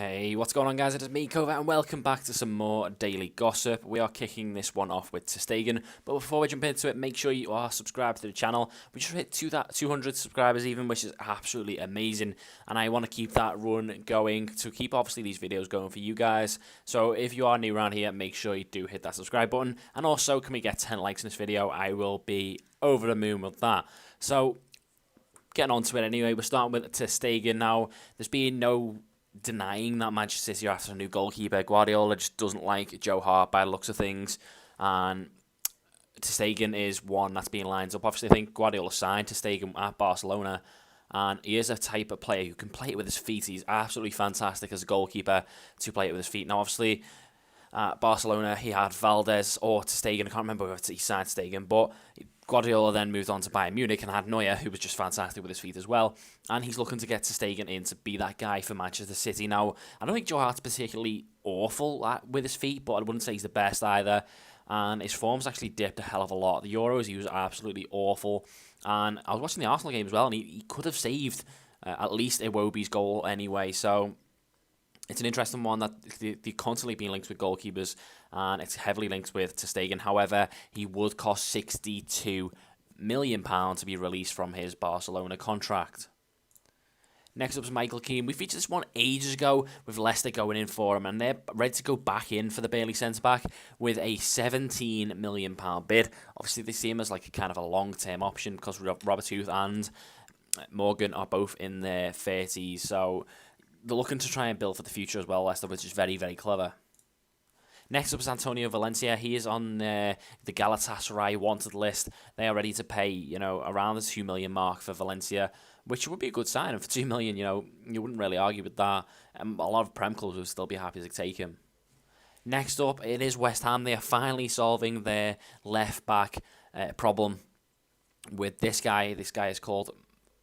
Hey, what's going on, guys? It is me, Kova, and welcome back to some more daily gossip. We are kicking this one off with TER STEGEN, but before we jump into it, make sure you are subscribed to the channel. We just hit 200 subscribers even, which is absolutely amazing, and I want to keep that run going to keep, obviously, these videos going for you guys. So if you are new around here, make sure you do hit that subscribe button, and also, can we get 10 likes in this video? I will be over the moon with that. So, getting on to it anyway, we're starting with TER STEGEN now. There's been no denying that Manchester City are after a new goalkeeper. Guardiola just doesn't like Joe Hart by the looks of things, and TER STEGEN is one that's being lined up. Obviously, I think Guardiola signed TER STEGEN at Barcelona, and he is a type of player who can play it with his feet. He's absolutely fantastic as a goalkeeper to play it with his feet. Now, obviously, at Barcelona, he had Valdez or TER STEGEN. I can't remember if he signed TER STEGEN, but Guardiola then moved on to Bayern Munich and had Neuer, who was just fantastic with his feet as well. And he's looking to get TER STEGEN in to be that guy for Manchester City. Now, I don't think Joe Hart's particularly awful with his feet, but I wouldn't say he's the best either. And his form's actually dipped a hell of a lot. The Euros, he was absolutely awful. And I was watching the Arsenal game as well, and he could have saved at least Iwobi's goal anyway. So it's an interesting one that they're constantly being linked with goalkeepers, and it's heavily linked with TER STEGEN. However, he would cost £62 million to be released from his Barcelona contract. Next up is Michael Keane. We featured this one ages ago with Leicester going in for him, and they're ready to go back in for the Bailey centre-back with a £17 million bid. Obviously, they see him as like a kind of a long-term option because Robert Huth and Morgan are both in their 30s, so they're looking to try and build for the future as well, Leicester, which is very, very clever. Next up is Antonio Valencia. He is on the Galatasaray wanted list. They are ready to pay, around the $2 million mark for Valencia, which would be a good sign. And for $2 million, you wouldn't really argue with that. A lot of Prem clubs would still be happy to take him. Next up, it is West Ham. They are finally solving their left-back problem with this guy. This guy is called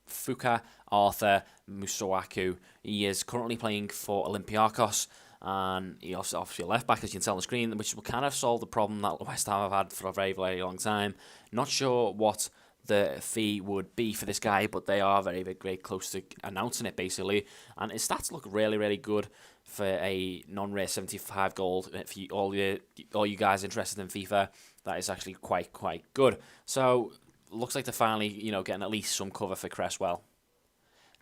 Fuka Arthur Musawaku. He is currently playing for Olympiacos, and he also obviously a left back, as you can tell on the screen, which will kind of solve the problem that West Ham have had for a very, very long time. Not sure what the fee would be for this guy, but they are very, very close to announcing it, basically. And his stats look really, really good for a non-rare 75 gold. For all you guys interested in FIFA, that is actually quite good. So looks like they're finally, getting at least some cover for Cresswell.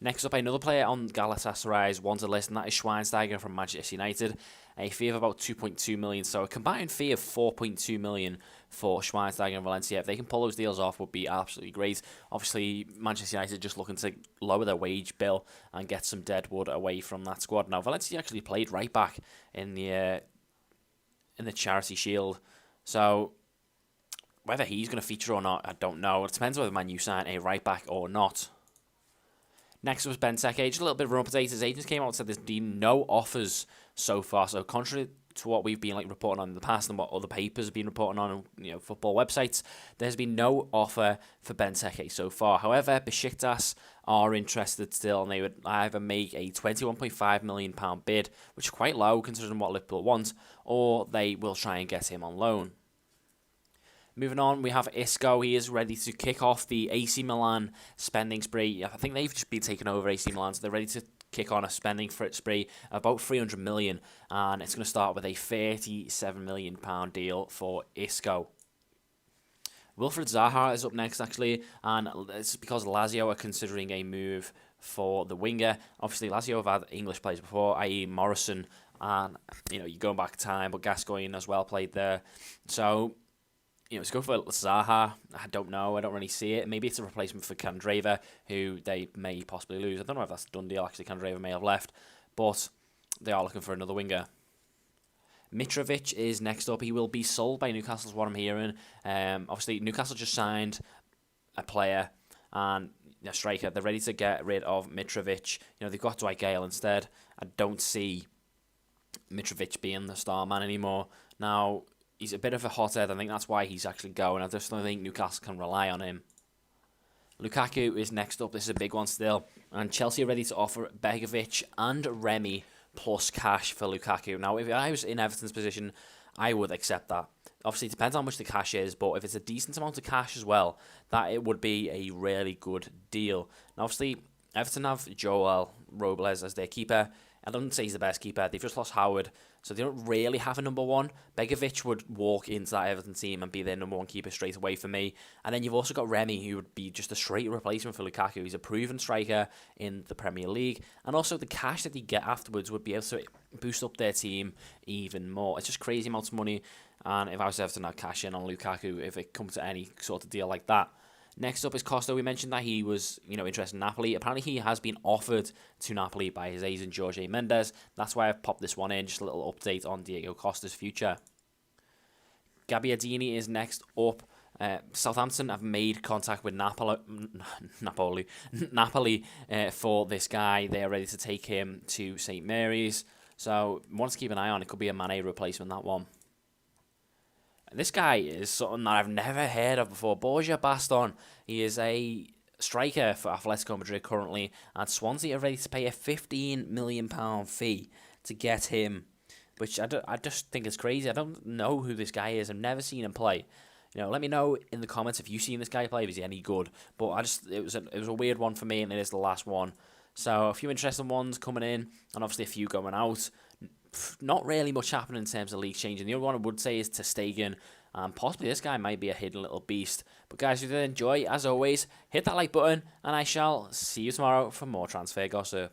Next up, another player on Galatasaray's wanted list, and that is Schweinsteiger from Manchester United. A fee of about 2.2 million, so a combined fee of 4.2 million for Schweinsteiger and Valencia. If they can pull those deals off, would be absolutely great. Obviously, Manchester United just looking to lower their wage bill and get some deadwood away from that squad. Now, Valencia actually played right back in the Charity Shield, so whether he's going to feature or not, I don't know. It depends whether Man U sign a right back or not. Next was Benteke. Just a little bit of an update. His agents came out and said there's been no offers so far. So contrary to what we've been reporting on in the past and what other papers have been reporting on, football websites, there's been no offer for Benteke so far. However, Besiktas are interested still, and they would either make a £21.5 million bid, which is quite low considering what Liverpool want, or they will try and get him on loan. Moving on, we have Isco. He is ready to kick off the AC Milan spending spree. I think they've just been taking over AC Milan, so they're ready to kick on a spending spree of about 300 million, and it's going to start with a £37 million deal for Isco. Wilfried Zaha is up next, actually, and it's because Lazio are considering a move for the winger. Obviously, Lazio have had English players before, i.e. Morrison, and, you're going back time, but Gascoigne as well played there. So let's go for Zaha. I don't know. I don't really see it. Maybe it's a replacement for Candreva, who they may possibly lose. I don't know if that's a done deal. Actually, Candreva may have left, but they are looking for another winger. Mitrovic is next up. He will be sold by Newcastle, is what I'm hearing. Obviously, Newcastle just signed a player and a striker. They're ready to get rid of Mitrovic. They've got Dwight Gale instead. I don't see Mitrovic being the star man anymore. Now, he's a bit of a hothead. I think that's why he's actually going. I just don't think Newcastle can rely on him. Lukaku is next up. This is a big one still. And Chelsea are ready to offer Begovic and Remy plus cash for Lukaku. Now, if I was in Everton's position, I would accept that. Obviously, it depends how much the cash is, but if it's a decent amount of cash as well, that it would be a really good deal. Now, obviously, Everton have Joel Robles as their keeper. I don't say he's the best keeper. They've just lost Howard, so they don't really have a number one. Begovic would walk into that Everton team and be their number one keeper straight away for me. And then you've also got Remy, who would be just a straight replacement for Lukaku. He's a proven striker in the Premier League. And also the cash that they get afterwards would be able to boost up their team even more. It's just crazy amounts of money. And if I was Everton, I'd cash in on Lukaku if it comes to any sort of deal like that. Next up is Costa. We mentioned that he was, interested in Napoli. Apparently, he has been offered to Napoli by his agent, Jorge Mendes. That's why I've popped this one in. Just a little update on Diego Costa's future. Gabbiadini is next up. Southampton have made contact with Napoli for this guy. They are ready to take him to St. Mary's. So, one to keep an eye on. It could be a Mane replacement, that one. This guy is something that I've never heard of before. Borja Baston. He is a striker for Atletico Madrid currently, and Swansea are ready to pay a £15 million fee to get him, which I just think is crazy. I don't know who this guy is. I've never seen him play. Let me know in the comments if you've seen this guy play, if he's any good. But it was a weird one for me, and it is the last one. So a few interesting ones coming in, and obviously a few going out. Not really much happening in terms of league changing. The other one I would say is TER STEGEN, and possibly this guy might be a hidden little beast. But guys, if you did enjoy, as always, hit that like button, and I shall see you tomorrow for more transfer gossip.